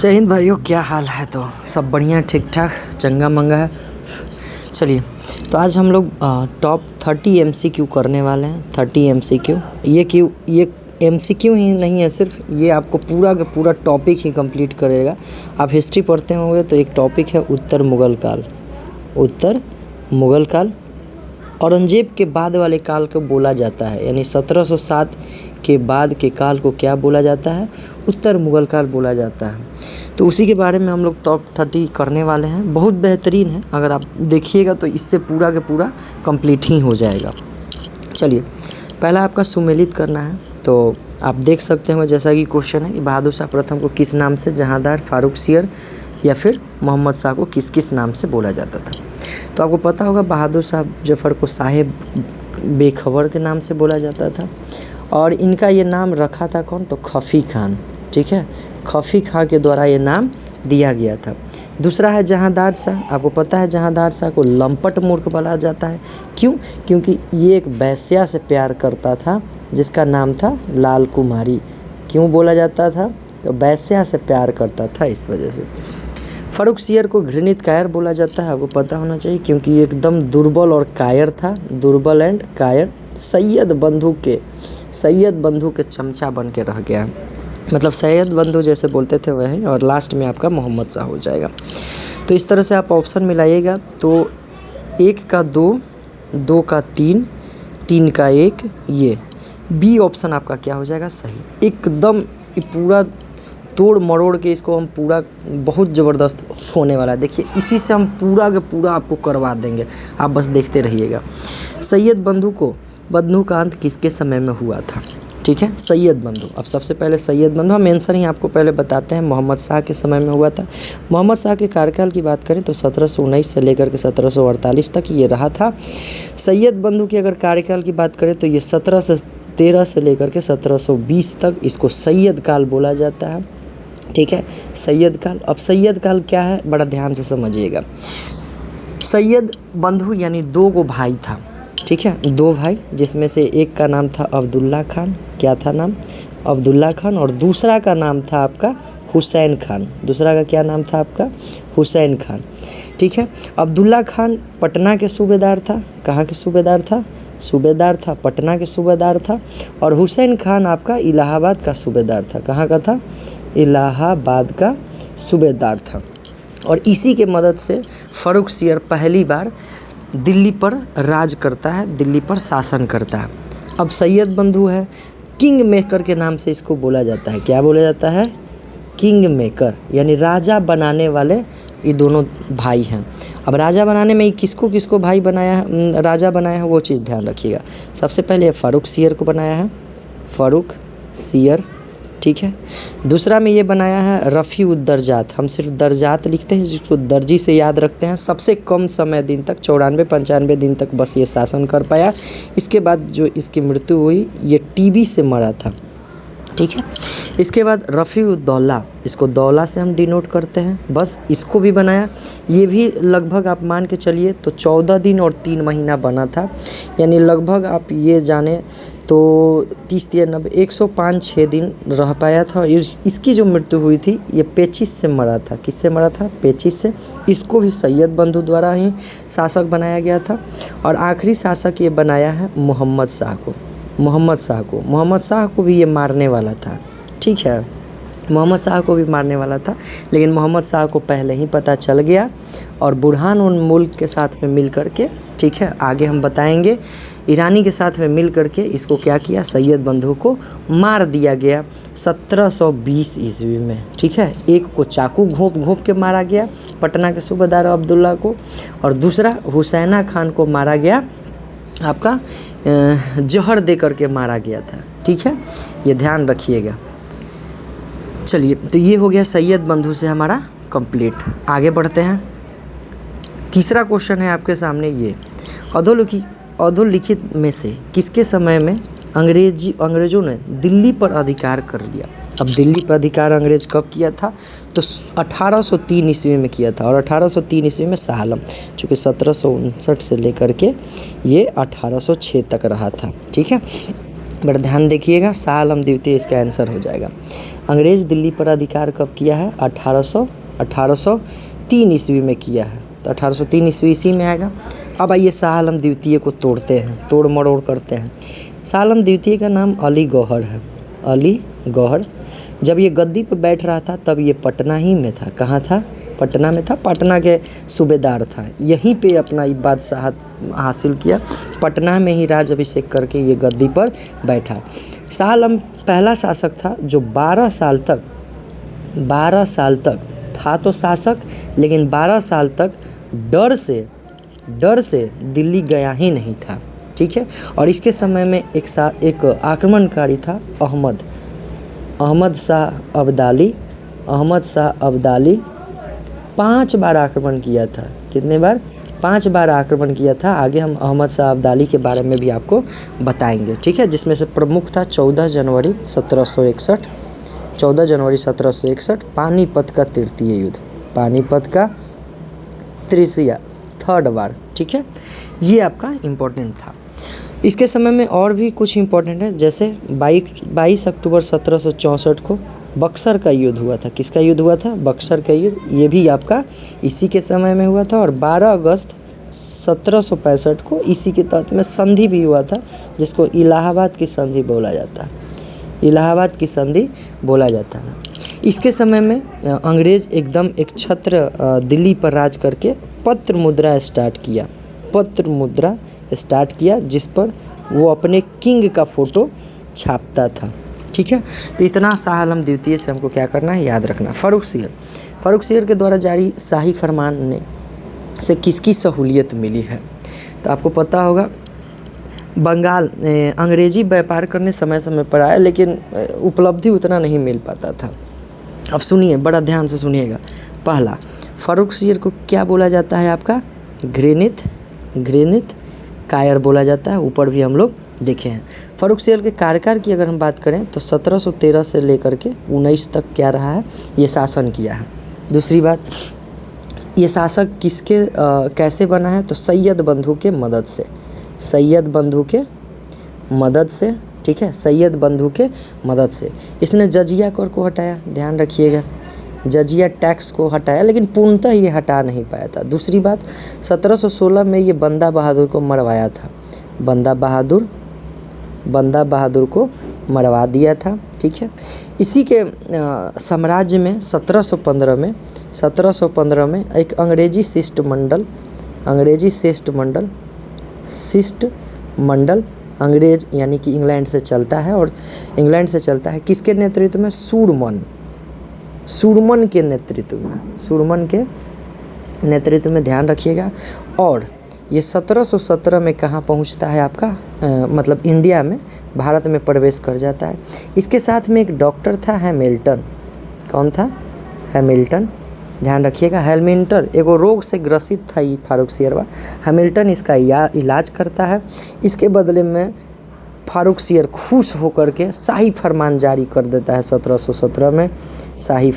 जय हिंद भाइयों, क्या हाल है? तो सब बढ़िया, ठीक ठाक, चंगा मंगा है। चलिए, तो आज हम लोग टॉप 30 MCQ करने वाले हैं। 30 MCQ। ये MCQ ही नहीं है सिर्फ, ये आपको पूरा का पूरा टॉपिक ही कंप्लीट करेगा। आप हिस्ट्री पढ़ते होंगे तो एक टॉपिक है उत्तर मुग़ल काल। उत्तर मुग़ल काल औरंगजेब के बाद वाले काल को बोला जाता है, यानी 1707 के बाद के काल को क्या बोला जाता है? उत्तर मुग़ल काल बोला जाता है। तो उसी के बारे में हम लोग टॉप 30 करने वाले हैं। बहुत बेहतरीन है, अगर आप देखिएगा तो इससे पूरा का पूरा कंप्लीट ही हो जाएगा। चलिए, पहला आपका सुमेलित करना है। तो आप देख सकते हो जैसा कि क्वेश्चन है कि बहादुर शाह प्रथम को किस नाम से, जहांदार, फारूक सियर या फिर मोहम्मद शाह को किस किस नाम से बोला जाता था? तो आपको पता होगा बहादुर शाह जफ़र को साहेब बेखबर के नाम से बोला जाता था, और इनका ये नाम रखा था कौन? तो खफ़ी खान। ठीक है, खफ़ी खां के द्वारा ये नाम दिया गया था। दूसरा है जहांदार शाह। आपको पता है जहांदार शाह को लंपट मूर्ख बोला जाता है। क्यों? क्योंकि ये एक वैश्या से प्यार करता था जिसका नाम था लाल कुमारी। क्यों बोला जाता था? तो वैश्या से प्यार करता था, इस वजह से। फारूक सियर को घृणित कायर बोला जाता है। आपको पता होना चाहिए, क्योंकि ये एकदम दुर्बल और कायर था। दुर्बल एंड कायर। सैयद बंधु के चमचा बन के रह गया, मतलब सैयद बंधु जैसे बोलते थे वही, और लास्ट में आपका मोहम्मद शाह हो जाएगा। तो इस तरह से आप ऑप्शन मिलाइएगा तो 1 का 2, 2 का 3, 3 का 1, ये बी ऑप्शन आपका क्या हो जाएगा? सही। एकदम पूरा तोड़ मरोड़ के इसको हम पूरा बहुत ज़बरदस्त होने वाला है। देखिए, इसी से हम पूरा का पूरा आपको करवा देंगे, आप बस देखते रहिएगा। सैयद बंधु का अंत किसके समय में हुआ था? ठीक है, सैयद बंधु। अब सबसे पहले सैयद बंधु, हम आंसर ही आपको पहले बताते हैं, मोहम्मद शाह के समय में हुआ था। मोहम्मद शाह के कार्यकाल की बात करें तो 1719 से लेकर के 1748 तक ये रहा था। सैयद बंधु की अगर कार्यकाल की बात करें तो ये 1713 से लेकर के 1720 तक इसको सैयद काल बोला जाता है। ठीक है, सैयद काल। अब सैयद काल क्या है, बड़ा ध्यान से समझिएगा। सैयद बंधु यानी 2 भाई था। ठीक है, 2 भाई, जिसमें से एक का नाम था अब्दुल्ला खान। क्या था नाम? अब्दुल्ला खान। और दूसरा का नाम था आपका हुसैन खान। दूसरा का क्या नाम था आपका? हुसैन खान। ठीक है, अब्दुल्ला खान पटना के सूबेदार था। कहाँ के सूबेदार था? सूबेदार था, पटना के सूबेदार था। और हुसैन खान आपका इलाहाबाद का सूबेदार था। कहाँ का था? इलाहाबाद का सूबेदार था। और इसी के मदद से फारूक सियर पहली बार दिल्ली पर राज करता है, दिल्ली पर शासन करता है। अब सैयद बंधु है, किंग मेकर के नाम से इसको बोला जाता है। क्या बोला जाता है? किंग मेकर, यानी राजा बनाने वाले ये दोनों भाई हैं। अब राजा बनाने में किसको किसको भाई बनाया है, राजा बनाया है, वो चीज़ ध्यान रखिएगा। सबसे पहले फारूक सियर को बनाया है, फारूक सियर। ठीक है, दूसरा में ये बनाया है रफ़ी उद दर्जात। हम सिर्फ दर्जात लिखते हैं, जिसको दर्जी से याद रखते हैं। सबसे कम समय दिन तक, 94-95 दिन तक बस ये शासन कर पाया। इसके बाद जो इसकी मृत्यु हुई, ये TB से मरा था। ठीक है, इसके बाद रफ़ी उद दौला, इसको दौला से हम डिनोट करते हैं, बस इसको भी बनाया। ये भी लगभग आप मान के चलिए तो 14 दिन और 3 महीना बना था, यानी लगभग आप ये जाने तो 30-90 105-6 दिन रह पाया था। इसकी जो मृत्यु हुई थी ये पेचिश से मरा था। किससे मरा था? पेचिश से। इसको भी सैयद बंधु द्वारा ही शासक बनाया गया था। और आखिरी शासक ये बनाया है मोहम्मद शाह को। मोहम्मद शाह को भी ये मारने वाला था। ठीक है, मोहम्मद शाह को भी मारने वाला था, लेकिन मोहम्मद शाह को पहले ही पता चल गया और बुरहान उन मुल्क के साथ में मिल कर के, ठीक है, आगे हम बताएंगे, ईरानी के साथ में मिल करके इसको क्या किया? सैयद बंधु को मार दिया गया 1720 ईस्वी में। ठीक है, एक को चाकू घोंप के मारा गया, पटना के सूबेदार अब्दुल्ला को, और दूसरा हुसैना खान को मारा गया आपका जहर दे करके मारा गया था। ठीक है, ये ध्यान रखिएगा। चलिए, तो ये हो गया सैयद बंधु से हमारा कंप्लीट। आगे बढ़ते हैं। तीसरा क्वेश्चन है आपके सामने, ये अधोलिखित में से किसके समय में अंग्रेज़ों ने दिल्ली पर अधिकार कर लिया? अब दिल्ली पर अधिकार अंग्रेज़ कब किया था? तो 1803 ईस्वी में किया था। और 1803 ईस्वी में शाह आलम, चूँकि 1759 से लेकर के ये 1806 तक रहा था। ठीक है, बड़ा ध्यान देखिएगा, शाह आलम द्वितीय इसका आंसर हो जाएगा। अंग्रेज़ दिल्ली पर अधिकार कब किया है? 1803 ईस्वी में किया है, तो 1803 ईस्वी में आएगा। अब आइए शाह आलम द्वितीय को तोड़ते हैं, तोड़ मरोड़ करते हैं। शाह आलम द्वितीय का नाम अली गौहर है। अली गौहर जब ये गद्दी पर बैठ रहा था तब ये पटना ही में था। कहाँ था? पटना में था। पटना के सूबेदार था, यहीं पे अपना बादशाहत हासिल किया, पटना में ही राज अभिषेक करके ये गद्दी पर बैठा। शाह आलम पहला शासक था जो 12 साल तक था तो शासक, लेकिन 12 साल तक डर से दिल्ली गया ही नहीं था। ठीक है। और इसके समय में एक आक्रमणकारी था अहमद शाह अब्दाली 5 बार आक्रमण किया था। कितने बार? 5 बार आक्रमण किया था। आगे हम अहमद शाह अब्दाली के बारे में भी आपको बताएंगे। ठीक है। जिसमें से प्रमुख था 14 जनवरी 1761 पानीपत का तृतीय युद्ध, पानीपत का थर्ड वार। ठीक है। ये आपका इम्पोर्टेंट था। इसके समय में और भी कुछ इम्पोर्टेंट है, जैसे 22 अक्टूबर 1764 को बक्सर का युद्ध हुआ था। किसका युद्ध हुआ था? बक्सर का युद्ध। ये भी आपका इसी के समय में हुआ था। और 12 अगस्त 1765 को इसी के तहत में संधि भी हुआ था, जिसको इलाहाबाद की संधि बोला जाता था। इसके समय में अंग्रेज़ एकदम एक छत्र दिल्ली पर राज करके पत्र मुद्रा स्टार्ट किया, जिस पर वो अपने किंग का फ़ोटो छापता था। ठीक है। तो इतना शाह आलम द्वितीय से हमको क्या करना है, याद रखना। फ़ारुख सियर के द्वारा जारी शाही फरमान से किसकी सहूलियत मिली है? तो आपको पता होगा, बंगाल अंग्रेजी व्यापार करने समय पर आया, लेकिन उपलब्धि उतना नहीं मिल पाता था। अब सुनिए, बड़ा ध्यान से सुनिएगा। पहला, फ़ारुख सियर को क्या बोला जाता है? आपका घृणित कायर बोला जाता है। ऊपर भी हम लोग देखे हैं। फ़ारुख सियर के कार्यकाल की अगर हम बात करें तो 1713 से लेकर के 19 तक क्या रहा है, ये शासन किया है। दूसरी बात, ये शासक कैसे बना है? तो सैयद बंधु के मदद से। ठीक है। सैयद बंधु के मदद से इसने जजिया कर को हटाया। ध्यान रखिएगा, जजिया टैक्स को हटाया, लेकिन पूर्णतः ये हटा नहीं पाया था। दूसरी बात, 1716 में ये बंदा बहादुर को मरवाया था। बंदा बहादुर को मरवा दिया था। ठीक है। इसी के साम्राज्य में 1715 में एक अंग्रेजी शिष्टमंडल अंग्रेज यानी कि इंग्लैंड से चलता है, किसके नेतृत्व में? सूरमन के नेतृत्व में। ध्यान रखिएगा। और ये 1717 में कहाँ पहुँचता है आपका, मतलब इंडिया में, भारत में प्रवेश कर जाता है। इसके साथ में एक डॉक्टर था, हैमिल्टन। कौन था? हैमिल्टन। ध्यान रखिएगा, हैमिल्टन एगो रोग से ग्रसित था ये फ़ारुख सियर। हैमिल्टन इसका इलाज करता है। इसके बदले में फ़ारुख सियर खुश होकर के शाही फरमान जारी कर देता है 1717 में। शाही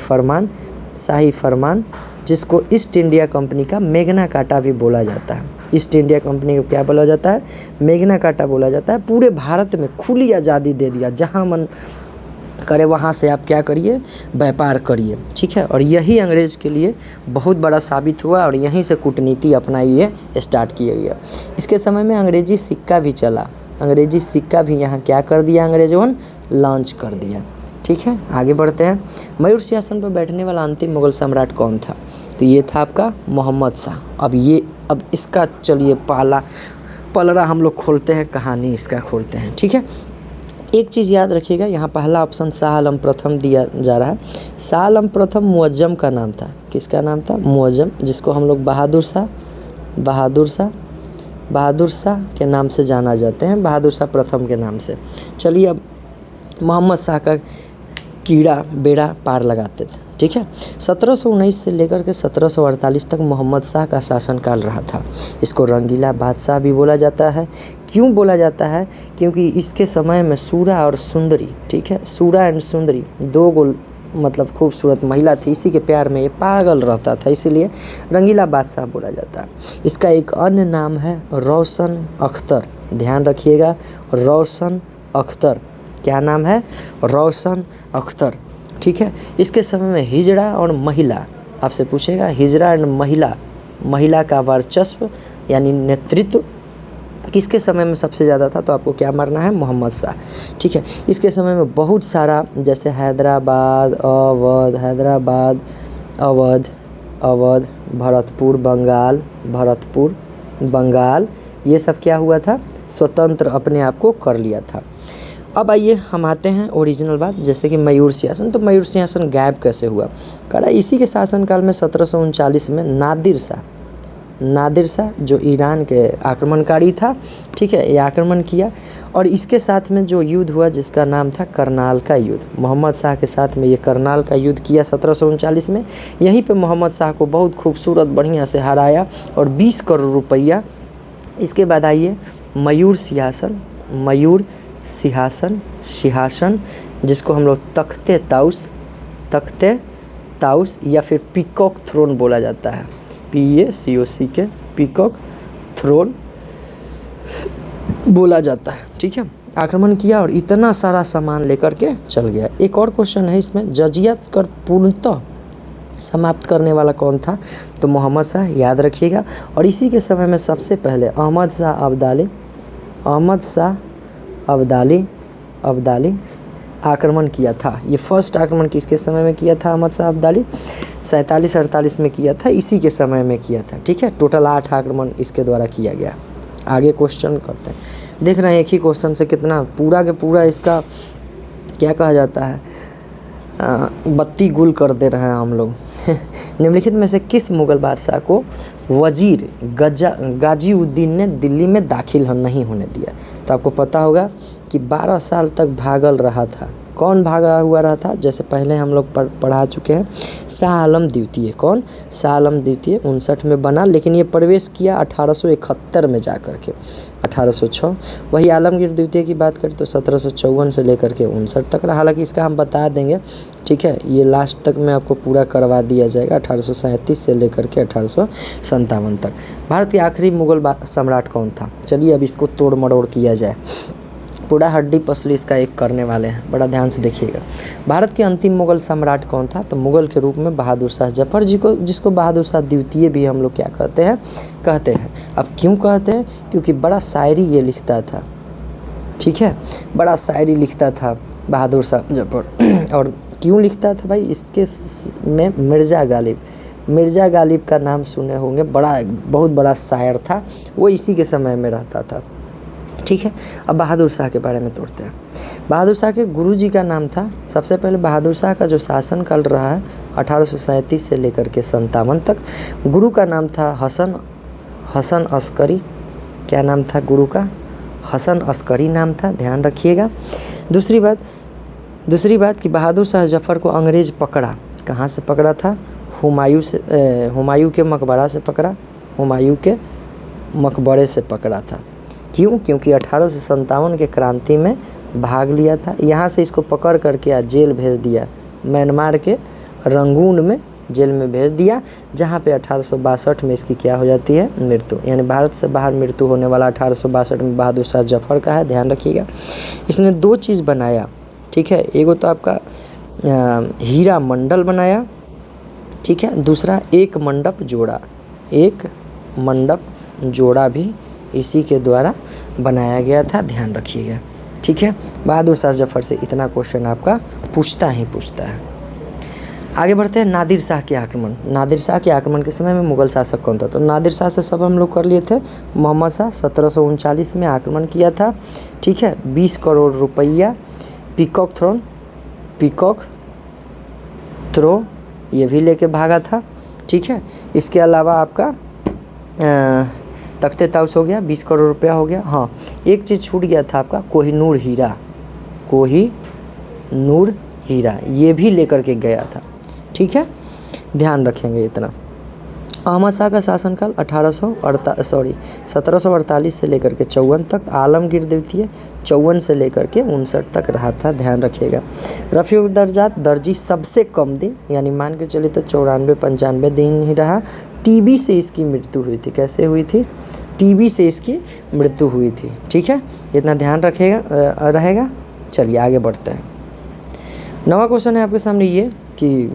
फरमान जिसको ईस्ट इंडिया कंपनी का मैग्ना कार्टा भी बोला जाता है। ईस्ट इंडिया कंपनी को क्या बोला जाता है? मैग्ना कार्टा बोला जाता है। पूरे भारत में खुली आज़ादी दे दिया, जहाँ मन करे वहाँ से आप क्या करिए, व्यापार करिए। ठीक है। और यही अंग्रेज़ के लिए बहुत बड़ा साबित हुआ, और यहीं से कूटनीति अपनाइए स्टार्ट किया गया। इसके समय में अंग्रेजी सिक्का भी चला। अंग्रेजी सिक्का भी यहाँ क्या कर दिया, अंग्रेज़ों ने लॉन्च कर दिया। ठीक है। आगे बढ़ते हैं। मयूर सिंहासन पर बैठने वाला अंतिम मुगल सम्राट कौन था? तो ये था आपका मोहम्मद शाह। अब इसका चलिए पलड़ा हम लोग खोलते हैं, कहानी इसका खोलते हैं। ठीक है। एक चीज़ याद रखिएगा, यहाँ पहला ऑप्शन शाह आलम प्रथम दिया जा रहा है। शाह आलम प्रथम मुअज्जम का नाम था। किसका नाम था? मुअज्जम, जिसको हम लोग बहादुर शाह के नाम से जाना जाते हैं, बहादुर शाह प्रथम के नाम से। चलिए, अब मोहम्मद शाह का कीड़ा बेड़ा पार लगाते थे। ठीक है। 1719 से लेकर के 1748 तक मोहम्मद शाह का शासनकाल रहा था। इसको रंगीला बादशाह भी बोला जाता है। क्यों बोला जाता है? क्योंकि इसके समय में सूरा और सुंदरी, ठीक है, सूरा एंड सुंदरी, 2 गो मतलब खूबसूरत महिला थी। इसी के प्यार में ये पागल रहता था, इसीलिए रंगीला बादशाह बोला जाता है। इसका एक अन्य नाम है रोशन अख्तर। ध्यान रखिएगा, रोशन अख्तर। क्या नाम है? रोशन अख्तर। ठीक है। इसके समय में हिजड़ा और महिला, आपसे पूछेगा हिजड़ा एंड महिला, महिला का वर्चस्व यानी नेतृत्व किसके समय में सबसे ज़्यादा था? तो आपको क्या मारना है? मोहम्मद शाह। ठीक है। इसके समय में बहुत सारा जैसे हैदराबाद, अवध, भरतपुर बंगाल, ये सब क्या हुआ था? स्वतंत्र अपने आप को कर लिया था। अब आइए हम आते हैं ओरिजिनल बात, जैसे कि मयूर सिंहासन। तो मयूर सिंहासन गायब कैसे हुआ? कह रहा इसी के शासनकाल में 1739 में नादिर शाह जो ईरान के आक्रमणकारी था, ठीक है, ये आक्रमण किया और इसके साथ में जो युद्ध हुआ जिसका नाम था करनाल का युद्ध, मोहम्मद शाह के साथ में ये करनाल का युद्ध किया 1739 में। यहीं पे मोहम्मद शाह को बहुत खूबसूरत बढ़िया से हराया और 20 करोड़ रुपया। इसके बाद आइए मयूर सिंहासन जिसको हम लोग तख्ते ताउस या फिर पीकॉक थ्रोन बोला जाता है, PACOCK पीकॉक थ्रोन बोला जाता है। ठीक है। आक्रमण किया और इतना सारा सामान लेकर के चल गया। एक और क्वेश्चन है इसमें, जजियत कर पूर्णतः समाप्त करने वाला कौन था? तो मोहम्मद शाह, याद रखिएगा। और इसी के समय में सबसे पहले अहमद शाह अब्दाली आक्रमण किया था। ये फर्स्ट आक्रमण किसके समय में किया था? अहमद शाह अब्दाली 47-48 में किया था, इसी के समय में किया था। ठीक है। टोटल 8 आक्रमण इसके द्वारा किया गया। आगे क्वेश्चन करते हैं। देख रहे हैं एक ही क्वेश्चन से कितना पूरा के पूरा इसका क्या कहा जाता है, बत्ती गुल कर दे रहे हैं हम लोग। निम्नलिखित में से किस मुगल बादशाह को वजीर गाजीउद्दीन ने दिल्ली में दाखिल नहीं होने दिया? तो आपको पता होगा कि 12 साल तक भागल रहा था। कौन भागा हुआ रहा था? जैसे पहले हम लोग पढ़ा चुके हैं, शाह आलम द्वितीय। कौन? शाह आलम द्वितीय 59 में बना, लेकिन ये प्रवेश किया 1871 में जा कर के 1806। वही आलमगीर द्वितीय की बात करें तो 1754 से लेकर के 59 तक रहा। हालांकि इसका हम बता देंगे, ठीक है, ये लास्ट तक में आपको पूरा करवा दिया जाएगा 1837 से लेकर के 1857 तक। भारत के आखिरी मुगल सम्राट कौन था? चलिए अब इसको तोड़ मरोड़ किया जाए, पूरा हड्डी पसली इसका एक करने वाले हैं, बड़ा ध्यान से देखिएगा। भारत के अंतिम मुगल सम्राट कौन था? तो मुगल के रूप में बहादुर शाह जफर जी को, जिसको बहादुर शाह द्वितीय भी हम लोग क्या कहते हैं। अब क्यों कहते हैं? क्योंकि बड़ा शायरी ये लिखता था। ठीक है। बड़ा शायरी लिखता था बहादुर शाह जफर। और क्यों लिखता था भाई? इसके में मिर्ज़ा गालिब का नाम सुने होंगे, बहुत बड़ा शायर था, वो इसी के समय में रहता था। ठीक है। अब बहादुर शाह के बारे में तोड़ते हैं। बहादुर शाह के गुरुजी का नाम था, सबसे पहले बहादुर शाह का जो शासनकाल रहा है 1837 से लेकर के 57 तक, गुरु का नाम था हसन अस्करी। क्या नाम था गुरु का? हसन अस्करी नाम था, ध्यान रखिएगा। दूसरी बात कि बहादुर शाह जफर को अंग्रेज़ पकड़ा, कहाँ से पकड़ा था? हुमायूं के मकबरे से पकड़ा था। क्यों? क्योंकि 1857 के क्रांति में भाग लिया था। यहाँ से इसको पकड़ करके आज जेल भेज दिया, म्यांमार के रंगून में जेल में भेज दिया, जहाँ पे 1862 में इसकी क्या हो जाती है? मृत्यु। यानी भारत से बाहर मृत्यु होने वाला 1862 में बहादुर शाह जफर का है, ध्यान रखिएगा। इसने 2 चीज़ बनाया, ठीक है, एगो तो आपका हीरा मंडल बनाया, ठीक है, दूसरा एक मंडप जोड़ा भी इसी के द्वारा बनाया गया था, ध्यान रखिएगा। ठीक है। बहादुर शाह जफर से इतना क्वेश्चन आपका पूछता है। आगे बढ़ते हैं। नादिर शाह के आक्रमण के समय में मुगल शासक कौन था? तो नादिर शाह से सब हम लोग कर लिए थे। मोहम्मद शाह 1739 में आक्रमण किया था। ठीक है। 20 करोड़ रुपया, पीकॉक थ्रो ये भी लेके भागा था। ठीक है। इसके अलावा आपका तख्ते ताउस हो गया, 20 करोड़ रुपया हो गया। हाँ, एक चीज़ छूट गया था आपका, कोहिनूर हीरा ये भी लेकर के गया था। ठीक है, ध्यान रखेंगे इतना। अहमद शाह का शासनकाल 1748 से लेकर के 54 तक, आलमगीर द्वितीय 54 से लेकर के 59 तक रहा था, ध्यान रखिएगा। रफ़ीउल दर्जी सबसे कम दिन, यानी मान के चलिए तो 94-95 दिन ही रहा। टीबी से इसकी मृत्यु हुई थी। कैसे हुई थी? टीबी से इसकी मृत्यु हुई थी। ठीक है, इतना ध्यान रहेगा। चलिए आगे बढ़ते हैं। नवा क्वेश्चन है आपके सामने ये कि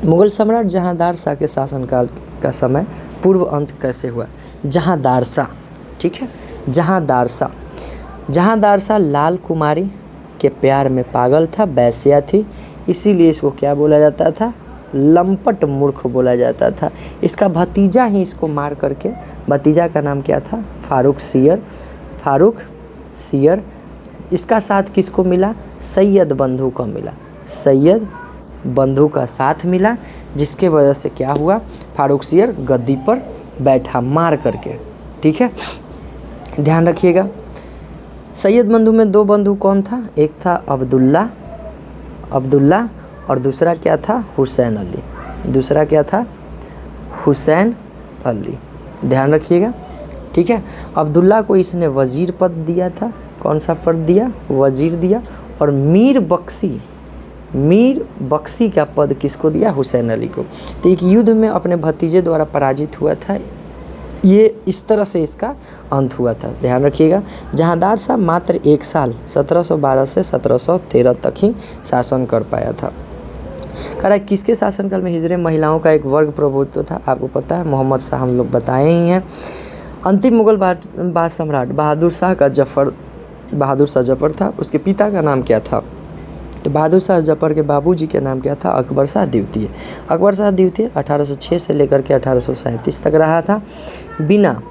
मुगल सम्राट जहांदार शाह के शासनकाल का समय पूर्व अंत कैसे हुआ। जहांदार शाह, ठीक है, जहांदार शाह लाल कुमारी के प्यार में पागल था, वेश्या थी, इसीलिए इसको क्या बोला जाता था, लंपट मूर्ख बोला जाता था। इसका भतीजा ही इसको मार करके, भतीजा का नाम क्या था, फारूक सियर। इसका साथ किसको मिला, सैयद बंधु को मिला, सैयद बंधु का साथ मिला, जिसके वजह से क्या हुआ, फारूक सियर गद्दी पर बैठा मार करके। ठीक है, ध्यान रखिएगा। सैयद बंधु में 2 बंधु कौन था, एक था अब्दुल्ला और दूसरा क्या था, हुसैन अली। ध्यान रखिएगा। ठीक है, अब्दुल्ला को इसने वज़ीर पद दिया था, कौन सा पद दिया, वज़ीर दिया, और मीर बख्शी का पद किसको दिया, हुसैन अली को। तो एक युद्ध में अपने भतीजे द्वारा पराजित हुआ था, ये इस तरह से इसका अंत हुआ था। ध्यान रखिएगा। जहांदार शाह मात्र 1 साल 1712 से 1713 तक ही शासन कर पाया था। कह रहा है किसके शासनकाल में हिजरे महिलाओं का एक वर्ग प्रभुत्व था, आपको पता है, मोहम्मद शाह हम लोग बताए ही हैं। अंतिम मुगल सम्राट बहादुर शाह जफर था, उसके पिता का नाम क्या था, तो बहादुर शाह जफर के बाबूजी के नाम क्या था, अकबर शाह द्वितीय। 1806 से लेकर के 1837 तक रहा था। बिना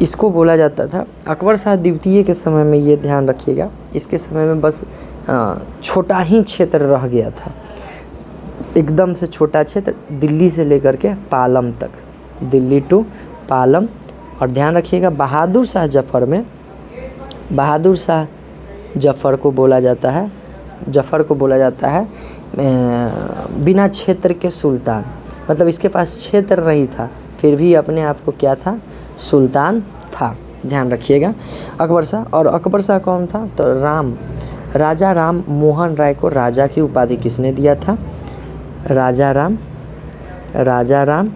इसको बोला जाता था अकबर शाह द्वितीय के समय में, ये ध्यान रखिएगा, इसके समय में बस छोटा ही क्षेत्र रह गया था, एकदम से छोटा क्षेत्र, दिल्ली से लेकर के पालम तक, दिल्ली टू पालम। और ध्यान रखिएगा बहादुर शाह जफर को बोला जाता है बिना क्षेत्र के सुल्तान, मतलब इसके पास क्षेत्र नहीं था, फिर भी अपने आप को क्या था, सुल्तान था। ध्यान रखिएगा। अकबर शाह कौन था, तो राजा राम मोहन राय को राजा की उपाधि किसने दिया था, राजा राम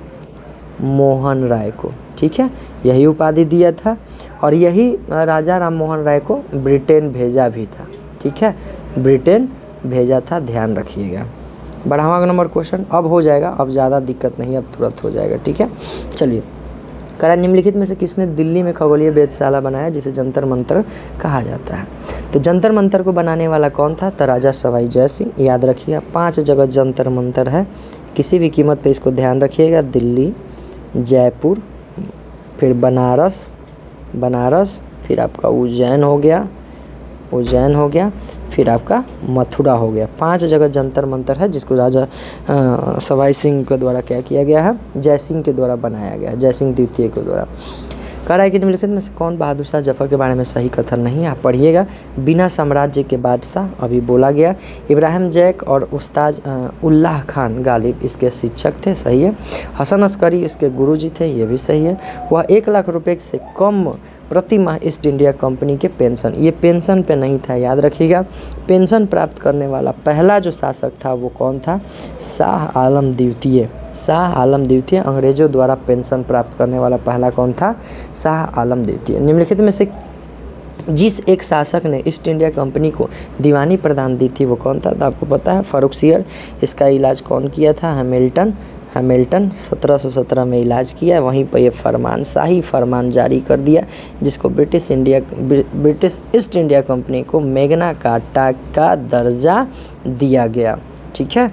मोहन राय को। ठीक है, यही उपाधि दिया था, और यही राजा राम मोहन राय को ब्रिटेन भेजा भी था। ठीक है, ब्रिटेन भेजा था, ध्यान रखिएगा। 12वां नंबर क्वेश्चन अब हो जाएगा, अब ज़्यादा दिक्कत नहीं, अब तुरंत हो जाएगा। ठीक है, चलिए। करा निम्नलिखित में से किसने दिल्ली में खगोलीय वेधशाला बनाया जिसे जंतर मंतर कहा जाता है, तो जंतर मंतर को बनाने वाला कौन था, तो राजा सवाई जय सिंह। याद रखिएगा 5 जगह जंतर मंतर है, किसी भी कीमत पे इसको ध्यान रखिएगा। दिल्ली, जयपुर, फिर बनारस, फिर आपका उज्जैन हो गया, फिर आपका मथुरा हो गया। 5 जगह जंतर मंतर है जिसको राजा सवाई सिंह के द्वारा क्या किया गया है, जय सिंह के द्वारा बनाया गया, जय सिंह द्वितीय के द्वारा। कह रहा है कि निम्नलिखित में से कौन बहादुर शाह जफर के बारे में सही कथन नहीं, आप पढ़िएगा। बिना साम्राज्य के बादशाह, अभी बोला गया। इब्राहिम जैक और उस्ताद उल्लाह खान गालिब इसके शिक्षक थे, सही है। हसन अस्करी इसके गुरुजी थे, ये भी सही है। वह 1 लाख रुपए से कम प्रति माह ईस्ट इंडिया कंपनी के पेंशन, ये पेंशन पे नहीं था, याद रखिएगा। पेंशन प्राप्त करने वाला पहला जो शासक था वो कौन था, शाह आलम द्वितीय। अंग्रेजों द्वारा पेंशन प्राप्त करने वाला पहला कौन था, शाह आलम द्वितीय। निम्नलिखित में से जिस एक शासक ने ईस्ट इंडिया कंपनी को दीवानी प्रदान दी थी वो कौन था, तो आपको पता है फारूक सियर। इसका इलाज कौन किया था, हैमिल्टन 1717 में इलाज किया। वहीं पर ये शाही फरमान जारी कर दिया जिसको ब्रिटिश ईस्ट इंडिया कंपनी को मैग्ना कार्टा का दर्जा दिया गया। ठीक है,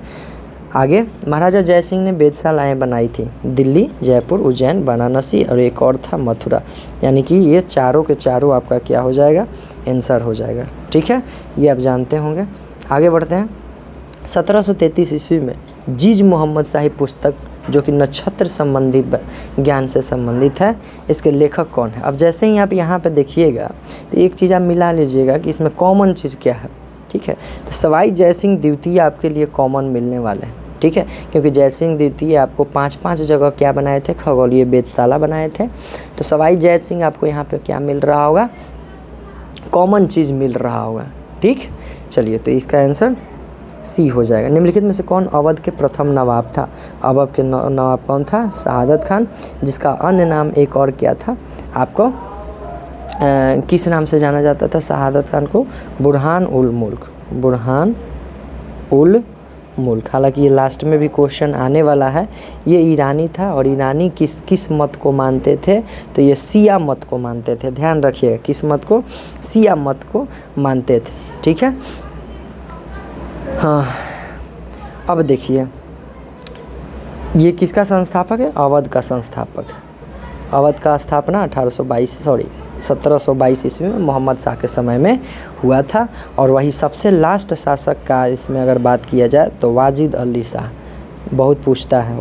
आगे महाराजा जय सिंह ने वेधशालाएँ बनाई थी, दिल्ली, जयपुर, उज्जैन, वाराणसी और एक और था मथुरा। यानी कि ये चारों के चारों आपका क्या हो जाएगा, आंसर हो जाएगा। ठीक है, ये आप जानते होंगे। आगे बढ़ते हैं। 1733 ईस्वी में जीज मोहम्मद शाही पुस्तक जो कि नक्षत्र संबंधी ज्ञान से संबंधित है, इसके लेखक कौन है। अब जैसे ही आप यहाँ पे देखिएगा तो एक चीज़ आप मिला लीजिएगा कि इसमें कॉमन चीज़ क्या है। ठीक है, तो सवाई जय सिंह द्वितीय आपके लिए कॉमन मिलने वाले हैं। ठीक है, क्योंकि जय सिंह द्वितीय आपको 5-5 जगह क्या बनाए थे, खगोलीय वेधशाला बनाए थे। तो सवाई जय सिंह आपको यहाँ पे क्या मिल रहा होगा, कॉमन चीज़ मिल रहा होगा। ठीक, चलिए, तो इसका आंसर सी हो जाएगा। निम्नलिखित में से कौन अवध के प्रथम नवाब था? अवध के नवाब कौन था? शहादत खान, जिसका अन्य नाम एक और क्या था आपको, किस नाम से जाना जाता था शहादत खान को? बुरहान उल मुल्क, बुरहान उल मुल्क। हालांकि ये लास्ट में भी क्वेश्चन आने वाला है। ये ईरानी था और ईरानी किस मत को मानते थे? तो ये शिया मत को मानते थे। ध्यान रखिएगा, किस मत को? शिया मत को मानते थे। ठीक है, हाँ। अब देखिए, ये किसका संस्थापक है? अवध का संस्थापक है। अवध का स्थापना 1722 ईस्वी में मोहम्मद शाह के समय में हुआ था। और वही सबसे लास्ट शासक का इसमें अगर बात किया जाए तो वाजिद अली शाह। बहुत पूछता है,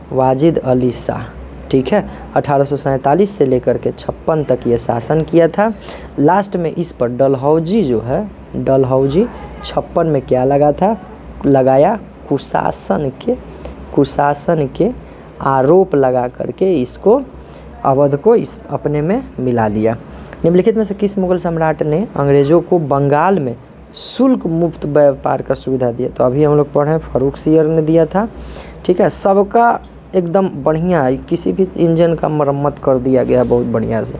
वाजिद अली शाह। ठीक है, 1847 से लेकर के 56 तक ये शासन किया था। लास्ट में इस पर डलहौजी जो है, डलहौजी 56 में क्या लगाया? कुशासन के आरोप लगा करके इसको, अवध को इस अपने में मिला लिया। निम्नलिखित में से किस मुगल सम्राट ने अंग्रेज़ों को बंगाल में शुल्क मुक्त व्यापार का सुविधा दिया? तो अभी हम लोग पढ़े फारूक सियर ने दिया था। ठीक है, सबका एकदम बढ़िया, किसी भी इंजन का मरम्मत कर दिया गया बहुत बढ़िया से।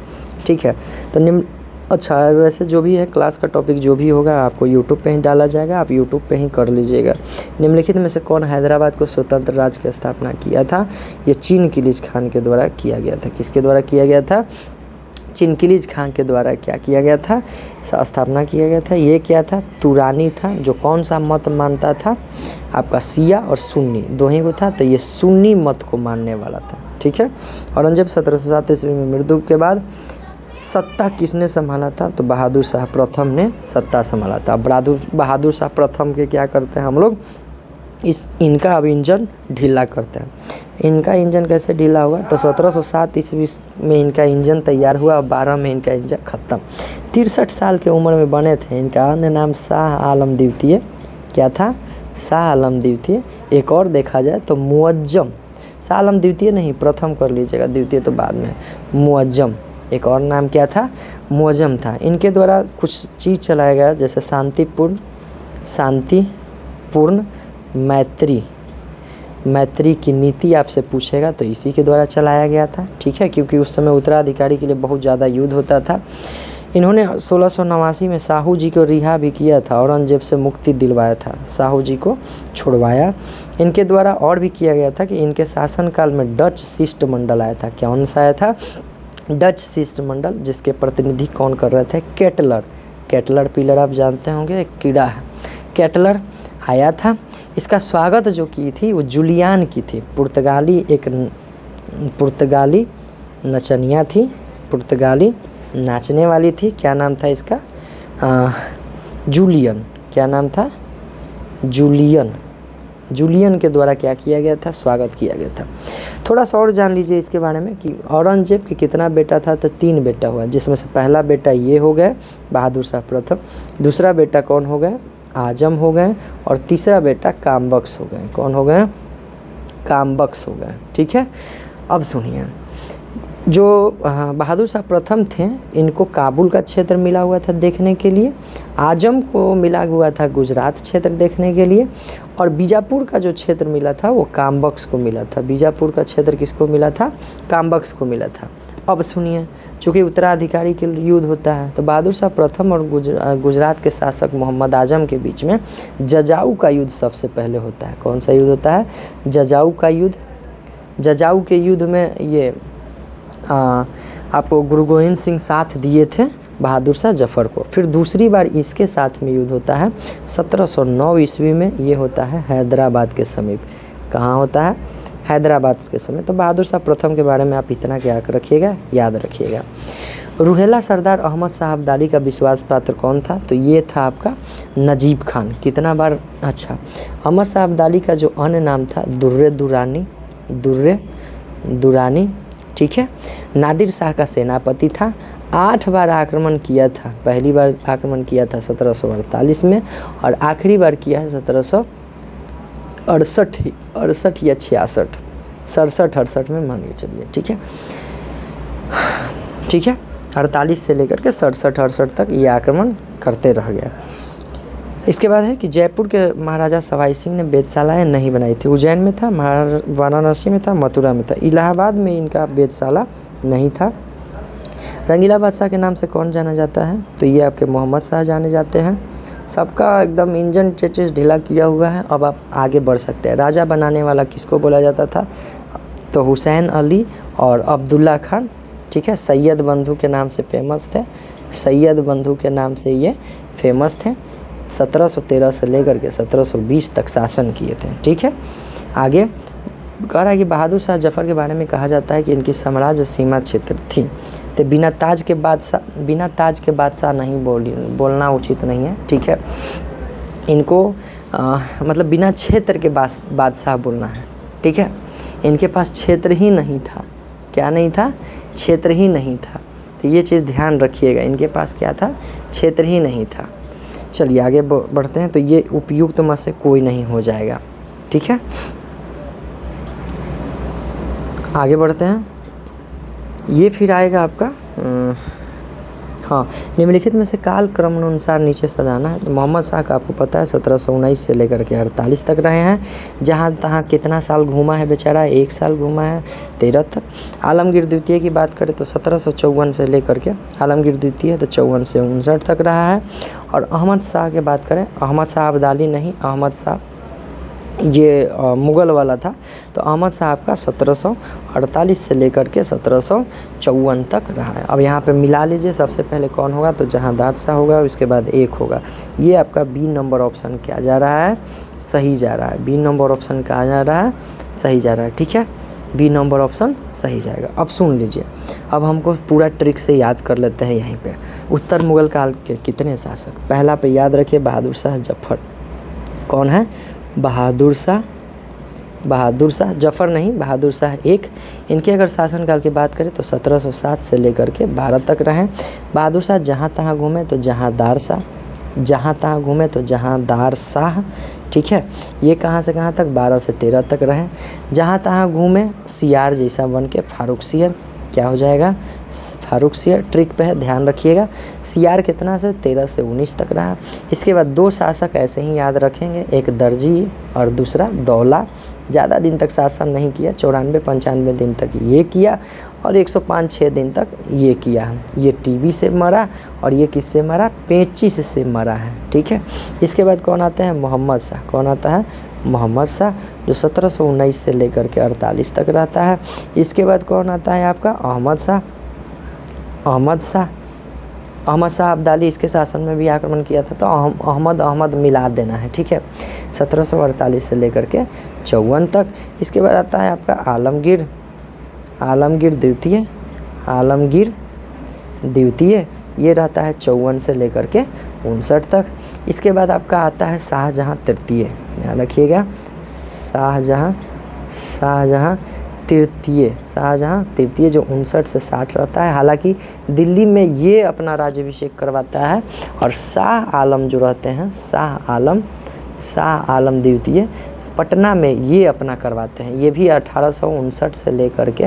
ठीक है, तो अच्छा, वैसे जो भी है क्लास का टॉपिक जो भी होगा आपको यूट्यूब पे ही डाला जाएगा, आप यूट्यूब पे ही कर लीजिएगा। निम्नलिखित में से कौन हैदराबाद को स्वतंत्र राज्य की स्थापना किया था? ये चिनकिलीज खान के द्वारा किया गया था। किसके द्वारा किया गया था? चिनकिलीज खान के द्वारा क्या किया गया था? स्थापना किया गया था। ये क्या था? तुरानी था, जो कौन सा मत मानता था? आपका शिया और सुन्नी दो ही को था, तो ये सुन्नी मत को मानने वाला था। ठीक है, औरंगजेब 1707 ईस्वी में मृत्यु के बाद सत्ता किसने संभाला था? तो बहादुर शाह प्रथम ने सत्ता संभाला था। बहादुर शाह प्रथम के क्या करते हैं हम लोग? इनका अब इंजन ढीला करते हैं। इनका इंजन कैसे ढीला हुआ? तो 1707 ईस्वी में इनका इंजन तैयार हुआ और 12 में इनका इंजन ख़त्म। 63 साल की उम्र में बने थे। इनका अन्य नाम शाह आलम द्वितीय क्या था? शाह आलम द्वितीय। एक और देखा जाए तो मुअज्जम, शाह आलम द्वितीय नहीं, प्रथम कर लीजिएगा, द्वितीय तो बाद में। मुअज्जम, एक और नाम क्या था? मुअज्जम था। इनके द्वारा कुछ चीज़ चलाया गया, जैसे शांतिपूर्ण मैत्री की नीति आपसे पूछेगा तो इसी के द्वारा चलाया गया था। ठीक है, क्योंकि उस समय उत्तराधिकारी के लिए बहुत ज़्यादा युद्ध होता था। इन्होंने 1689 में साहू जी को रिहा भी किया था, औरंगजेब से मुक्ति दिलवाया था, साहू जी को छुड़वाया। इनके द्वारा और भी किया गया था कि इनके शासनकाल में डच शिष्टमंडल आया था। कौन सा आया था? डच शिष्टमंडल, जिसके प्रतिनिधि कौन कर रहे थे? केटलर पिलर आप जानते होंगे, एक कीड़ा है, केटलर आया था। इसका स्वागत जो की थी वो जूलियन की थी, पुर्तगाली नचनिया थी, पुर्तगाली नाचने वाली थी। क्या नाम था इसका? जूलियन। क्या नाम था? जूलियन के द्वारा क्या किया गया था? स्वागत किया गया था। थोड़ा सा और जान लीजिए इसके बारे में कि औरंगजेब के कितना बेटा था? तो 3 बेटा हुआ, जिसमें से पहला बेटा ये हो गए बहादुर शाह प्रथम, दूसरा बेटा कौन हो गए? आजम हो गए, और तीसरा बेटा कामबख्श हो गए। कौन हो गए? कामबख्श हो गए। ठीक है, अब सुनिए, जो बहादुर शाह प्रथम थे, इनको काबुल का क्षेत्र मिला हुआ था देखने के लिए, आजम को मिला हुआ था गुजरात क्षेत्र देखने के लिए, और बीजापुर का जो क्षेत्र मिला था वो कामबख्श को मिला था। बीजापुर का क्षेत्र किसको मिला था? कामबख्श को मिला था। अब सुनिए, चूँकि उत्तराधिकारी के युद्ध होता है, तो बहादुर शाह प्रथम और गुजरात के शासक मोहम्मद आजम के बीच में जजाऊ का युद्ध सबसे पहले होता है। कौन सा युद्ध होता है? जजाऊ का युद्ध। जजाऊ के युद्ध में ये आपको गुरु गोविंद सिंह साथ दिए थे बहादुर शाह जफर को। फिर दूसरी बार इसके साथ में युद्ध होता है 1709 ईस्वी में। ये होता है हैदराबाद के समीप। कहाँ होता है? हैदराबाद के समय। तो बहादुर शाह प्रथम के बारे में आप इतना क्या रखिएगा, याद रखिएगा। रूहेला सरदार अहमद शाह अब्दाली का विश्वास पात्र कौन था? तो ये था आपका नजीब खान। कितना बार? अच्छा, अहमद शाह अब्दाली का जो अन्य नाम था दुर्रे दुरानी। ठीक है, नादिर शाह का सेनापति था। 8 बार आक्रमण किया था। पहली बार आक्रमण किया था 1748 में, और आखिरी बार किया है 1768 या 67 में मान के चलिए। ठीक है, 48 से लेकर के 67-68 तक ये आक्रमण करते रह गया। इसके बाद है कि जयपुर के महाराजा सवाई सिंह ने वेधशालाएँ नहीं बनाई थी। उज्जैन में था, वाराणसी में था, मथुरा में था, इलाहाबाद में इनका वेधशाला नहीं था। रंगीला बादशाह के नाम से कौन जाना जाता है? तो ये आपके मोहम्मद शाह जाने जाते हैं। सबका एकदम इंजन चेचिस ढीला किया हुआ है। अब आप आगे बढ़ सकते हैं। राजा बनाने वाला किसको बोला जाता था? तो हुसैन अली और अब्दुल्ला खान, ठीक है, सैयद बंधु के नाम से फेमस थे। सैयद बंधु के नाम से ये फेमस थे। 1713 से लेकर के 1720 तक शासन किए थे, ठीक है। आगे कह रहा है कि बहादुर शाह जफ़र के बारे में कहा जाता है कि इनकी साम्राज्य सीमा क्षेत्र थी। तो बिना ताज के बादशाह नहीं बोलना उचित नहीं है, ठीक है। इनको मतलब बिना क्षेत्र के बादशाह बोलना है, ठीक है। इनके पास क्षेत्र ही नहीं था। क्या नहीं था? क्षेत्र ही नहीं था। तो ये चीज़ ध्यान रखिएगा, इनके पास क्या था? क्षेत्र ही नहीं था। चलिए आगे बढ़ते हैं। तो ये उपयुक्त में से कोई नहीं हो जाएगा, ठीक है। आगे बढ़ते हैं। ये फिर आएगा आपका हाँ, निम्नलिखित में से काल क्रम अनुसार नीचे सजाना है। तो मोहम्मद शाह का आपको पता है 1719 से लेकर के 48 तक रहे हैं। जहाँ तहाँ कितना साल घूमा है बेचारा? 1 साल घूमा है, 13 तक। आलमगीर द्वितीय की बात करें तो 1754 से लेकर के, आलमगीर द्वितीय तो 54 से 59 तक रहा है। और अहमद शाह की बात करें, अहमद शाह अब्दाली नहीं, अहमद शाह ये मुग़ल वाला था। तो अहमद साहब का 1748 से लेकर के 1754 तक रहा है। अब यहाँ पे मिला लीजिए, सबसे पहले कौन होगा? तो जहांदार शाह होगा, उसके बाद 1 होगा। ये आपका बी नंबर ऑप्शन क्या जा रहा है? सही जा रहा है। बी नंबर ऑप्शन कहा जा रहा है? सही जा रहा है, ठीक है। बी नंबर ऑप्शन सही जाएगा। अब सुन लीजिए, अब हमको पूरा ट्रिक से याद कर लेते हैं। यहीं पे उत्तर मुग़ल काल के कितने शासक? पहला पे याद रखिए बहादुर शाह जफ़र। कौन है? बहादुर शाह जफ़र नहीं, बहादुर शाह 1। इनके अगर शासनकाल की बात करें तो 1707 से लेकर के 12 तक रहें। बहादुर शाह जहाँ तहाँ घूमे तो जहांदार शाह, जहाँ तहाँ घूमे तो जहांदार शाह, ठीक है। ये कहाँ से कहाँ तक? 12 से 13 तक रहें। जहाँ तहाँ घूमे सियार जैसा बन के फारूक सियर, क्या हो जाएगा? फारूक सियर। ट्रिक पे है, ध्यान रखिएगा। सियार कितना से? 13 से 19 तक रहा। इसके बाद 2 शासक ऐसे ही याद रखेंगे, एक दर्जी और दूसरा दौला। ज़्यादा दिन तक शासन नहीं किया, 94-95 दिन तक ये किया और 105-6 दिन तक ये किया। ये टीबी से मरा और ये किससे मरा? पेचिश से मरा है, ठीक है। इसके बाद कौन आता है? मोहम्मद शाह। कौन आता है? मोहम्मद शाह, जो 1719 से लेकर के 48 तक रहता है। इसके बाद कौन आता है आपका? अहमद शाह अब्दाली। इसके शासन में भी आक्रमण किया था। तो अहमद मिला देना है, ठीक है। 1748 से लेकर के 54 तक। इसके बाद आता है आपका आलमगीर द्वितीय। ये रहता है 54 से लेकर के 59 तक। इसके बाद आपका आता है शाहजहाँ तृतीय। ध्यान रखिएगा, शाहजहाँ तृतीय जो 59 से 60 रहता है। हालांकि दिल्ली में ये अपना राज्याभिषेक करवाता है। और शाह आलम जो रहते हैं, शाह आलम द्वितीय, पटना में ये अपना करवाते हैं। ये भी 1759 से लेकर के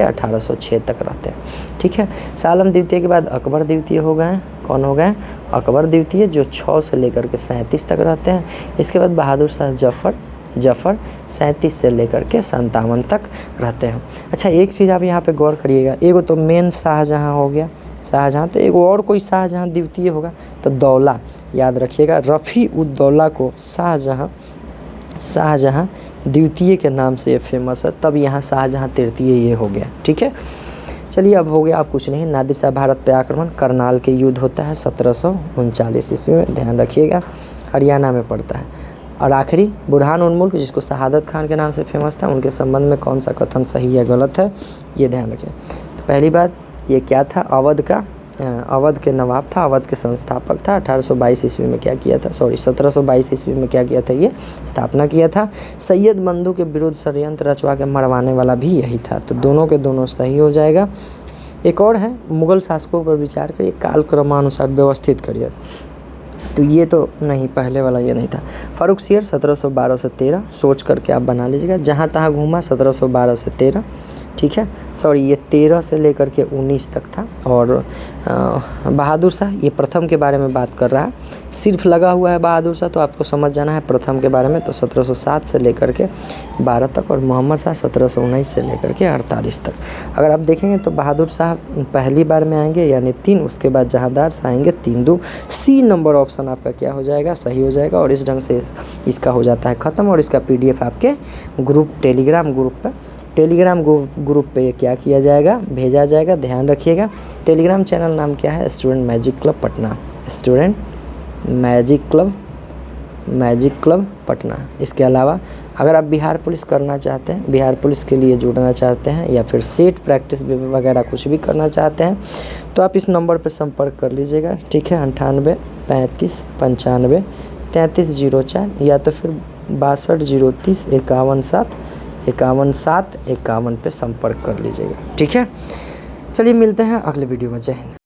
1806 तक रहते हैं, ठीक है। शाह आलम द्वितीय के बाद अकबर द्वितीय हो गए। कौन हो गए? अकबर द्वितीय, जो 6 से लेकर के 37 तक रहते हैं। इसके बाद बहादुर शाह जफ़र 37 से लेकर के 57 तक रहते हैं। अच्छा, एक चीज़ आप यहाँ पे गौर करिएगा, एगो तो मेन शाहजहाँ हो गया, शाहजहाँ, तो एगो और कोई शाहजहाँ द्वितीय होगा तो दौला। याद रखिएगा, रफ़ी उद दौला को शाहजहाँ द्वितीय के नाम से ये फेमस है। तब यहाँ शाहजहाँ तृतीय ये हो गया, ठीक है। चलिए अब हो गया, अब कुछ नहीं। नादिर शाह भारत पे आक्रमण, करनाल के युद्ध होता है 1739 ईस्वी में, ध्यान रखिएगा, हरियाणा में पड़ता है। और आखिरी बुरहान उन मुल्क, जिसको शहादत खान के नाम से फेमस था, उनके संबंध में कौन सा कथन सही या गलत है, ये ध्यान रखें। तो पहली बात, ये क्या था? अवध के नवाब था, अवध के संस्थापक था। 1822 ईस्वी में क्या किया था? 1722 ईस्वी में क्या किया था? ये स्थापना किया था। सैयद बंधु के विरुद्ध षड्यंत्र रचवा के मरवाने वाला भी यही था। तो दोनों के दोनों सही हो जाएगा। एक और है, मुग़ल शासकों पर विचार करिए, कालक्रमानुसार व्यवस्थित करिए। तो ये तो नहीं, पहले वाला ये नहीं था। फारूक सियर 1712 से 13, सोच करके आप बना लीजिएगा। जहाँ तहाँ घूमा 1712 से 13, ठीक है। ये 13 से लेकर के 19 तक था। और बहादुर शाह, ये प्रथम के बारे में बात कर रहा है, सिर्फ लगा हुआ है बहादुर शाह, तो आपको समझ जाना है प्रथम के बारे में। तो 1707 से लेकर के 12 तक, और मोहम्मद शाह 1719 से लेकर के 48 तक। अगर आप देखेंगे तो बहादुर शाह पहली बार में आएंगे यानी 3, उसके बाद जहांदार शाह आएंगे 3 2, सी नंबर ऑप्शन आपका क्या हो जाएगा, सही हो जाएगा। और इस ढंग से इसका हो जाता है ख़त्म। और इसका PDF आपके ग्रुप टेलीग्राम ग्रुप पे क्या किया जाएगा, भेजा जाएगा। ध्यान रखिएगा, टेलीग्राम चैनल नाम क्या है, student magic club Patna, student magic club Patna. इसके अलावा अगर आप बिहार पुलिस करना चाहते हैं, बिहार पुलिस के लिए जुड़ना चाहते हैं, या फिर सेट प्रैक्टिस वगैरह कुछ भी करना चाहते हैं, तो आप इस नंबर पर संपर्क कर लीजिएगा, ठीक है। 98 35 95 33 04, या तो फिर 62 030 51 7 51 पे संपर्क कर लीजिएगा, ठीक है। चलिए मिलते हैं अगले वीडियो में। जय हिंद।